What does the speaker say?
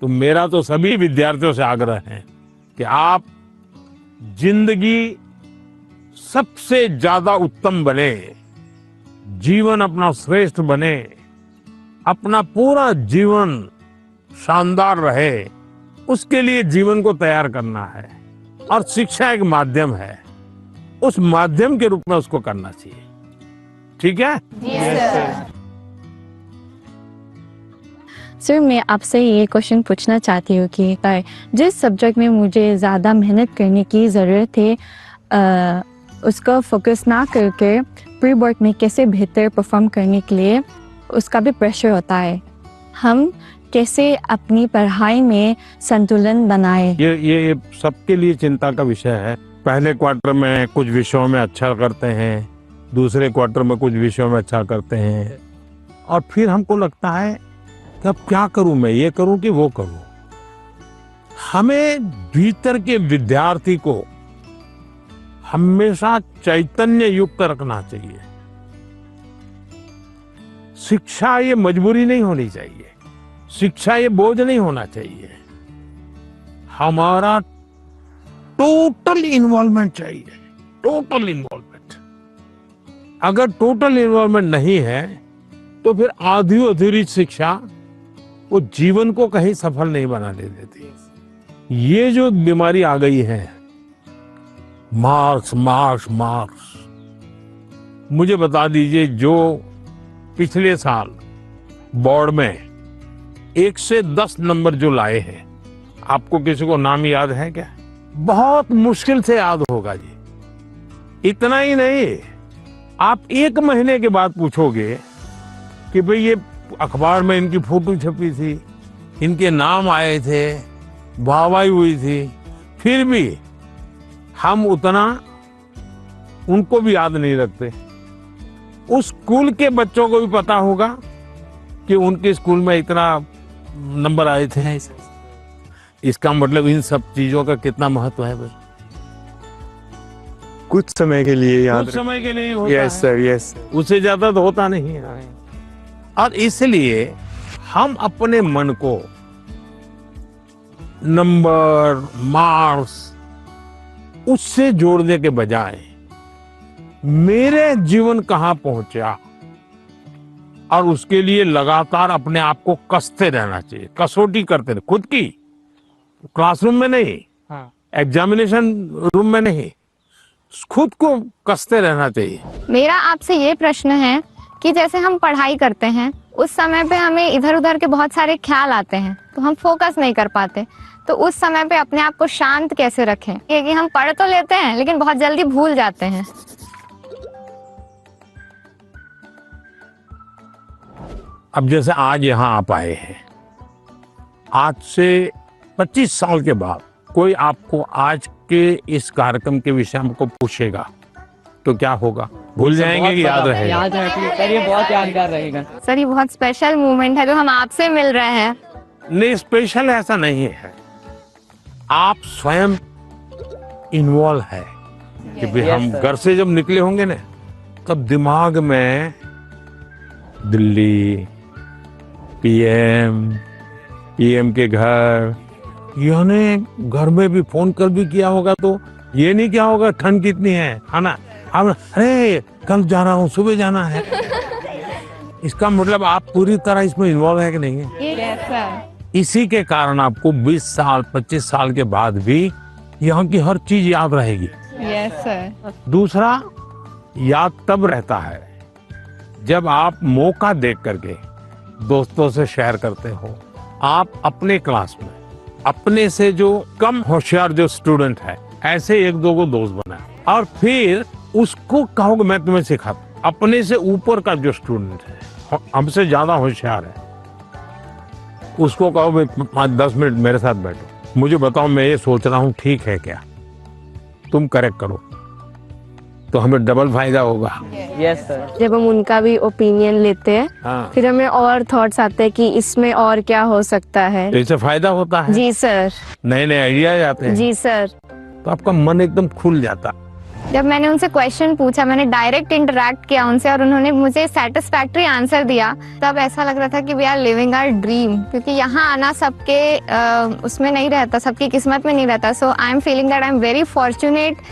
तो मेरा तो सभी विद्यार्थियों से आग्रह है कि आप जिंदगी सबसे ज्यादा उत्तम बने, जीवन अपना श्रेष्ठ बने, अपना पूरा जीवन शानदार रहे, उसके लिए जीवन को तैयार करना है। और शिक्षा एक माध्यम है, उस माध्यम के रूप में उसको करना चाहिए। ठीक है? सर, मैं आपसे ये क्वेश्चन पूछना चाहती हूँ कि जिस सब्जेक्ट में मुझे ज़्यादा मेहनत करने की ज़रूरत है, उसका फोकस ना करके प्री बोर्ड में कैसे बेहतर परफॉर्म करने के लिए उसका भी प्रेशर होता है। हम कैसे अपनी पढ़ाई में संतुलन बनाए? ये सबके लिए चिंता का विषय है। पहले क्वार्टर में कुछ विषयों में अच्छा करते हैं, दूसरे क्वार्टर में कुछ विषयों में अच्छा करते हैं, और फिर हमको लगता है कि अब क्या करूं, मैं ये करूं कि वो करूं। हमें भीतर के विद्यार्थी को हमेशा चैतन्य युक्त रखना चाहिए। शिक्षा ये मजबूरी नहीं होनी चाहिए, शिक्षा ये बोझ नहीं होना चाहिए। हमारा टोटल इन्वॉल्वमेंट चाहिए, टोटल इन्वॉल्वमेंट। अगर टोटल इन्वॉल्वमेंट नहीं है तो फिर आधी अधूरी शिक्षा वो जीवन को कहीं सफल नहीं बनाने देती। ये जो बीमारी आ गई है, मार्क्स मार्क्स मार्क्स, मुझे बता दीजिए, जो पिछले साल बोर्ड में 1 से 10 नंबर जो लाए हैं, आपको किसी को नाम याद है क्या? बहुत मुश्किल से याद होगा जी। इतना ही नहीं, आप 1 महीने के बाद पूछोगे कि भाई ये अखबार में इनकी फोटो छपी थी, इनके नाम आए थे, वाहवाही हुई थी, फिर भी हम उतना उनको भी याद नहीं रखते। उस स्कूल के बच्चों को भी पता होगा कि उनके स्कूल में इतना नंबर आए थे। इसका मतलब इन सब चीजों का कितना महत्व है भाई। कुछ समय के लिए याद, कुछ समय के लिए होता यस सर, यस। उससे ज्यादा तो होता नहीं है। और इसलिए हम अपने मन को नंबर, मार्क्स, उससे जोड़ने के बजाय मेरे जीवन कहां पहुंचा, और उसके लिए लगातार अपने आप को कसते रहना चाहिए, कसौटी करते रहे खुद की। क्लासरूम में नहीं, एग्जामिनेशन रूम में नहीं, खुद को कसते रहना चाहिए। मेरा आपसे ये प्रश्न है कि जैसे हम पढ़ाई करते हैं, उस समय पे हमें इधर उधर के बहुत सारे ख्याल आते हैं, तो हम फोकस नहीं कर पाते। तो उस समय पे अपने आप को शांत कैसे रखें? क्योंकि हम पढ़ तो लेते हैं लेकिन बहुत जल्दी भूल जाते हैं। अब जैसे आज यहाँ आप आए हैं, आज से 25 साल के बाद कोई आपको आज के इस कार्यक्रम के विषय में को पूछेगा तो क्या होगा? भूल जाएंगे कि याद रहेगा? याद रखिए सर, ये बहुत यादगार रहेगा। सर, ये बहुत स्पेशल मोमेंट है जो हम आपसे मिल रहे हैं। नहीं, स्पेशल ऐसा नहीं है, आप स्वयं इन्वॉल्व है कि भाई हम घर से जब निकले होंगे ना, तब दिमाग में दिल्ली, पीएम के घर, यानी घर में भी फोन कर भी किया होगा तो ये नहीं क्या होगा ठंड कितनी है ना, अब अरे कल जा रहा हूँ, सुबह जाना है। इसका मतलब आप पूरी तरह इसमें इन्वॉल्व है कि नहीं है? इसी के कारण आपको 20 साल 25 साल के बाद भी यहाँ की हर चीज याद रहेगी। Yes sir. दूसरा, याद तब रहता है जब आप मौका देख करके दोस्तों से शेयर करते हो। आप अपने क्लास में अपने से जो कम होशियार जो स्टूडेंट है, ऐसे 1-2 को दोस्त बनाए और फिर उसको कहो मैं तुम्हें सिखाता। अपने से ऊपर का जो स्टूडेंट है, हमसे ज्यादा होशियार है, उसको कहो भाई 5-10 मिनट मेरे साथ बैठो, मुझे बताओ मैं ये सोच रहा हूँ ठीक है क्या, तुम करेक्ट करो, तो हमें डबल फायदा होगा। Yes sir. जब हम उनका भी ओपिनियन लेते हैं, हाँ, फिर हमें और थॉट्स आते हैं कि इसमें और क्या हो सकता है। तो इससे फायदा होता है। जी सर। नए नए आइडिया आते हैं। जी सर। तो आपका मन एकदम खुल जाता। जब मैंने उनसे क्वेश्चन पूछा, मैंने डायरेक्ट इंटरेक्ट किया उनसे और उन्होंने मुझे सेटिस्फैक्ट्री आंसर दिया, तब ऐसा लग रहा था कि we are living our dream. क्योंकि यहाँ आना सबके उसमें नहीं रहता, सबकी किस्मत में नहीं रहता। So I am feeling that I am very fortunate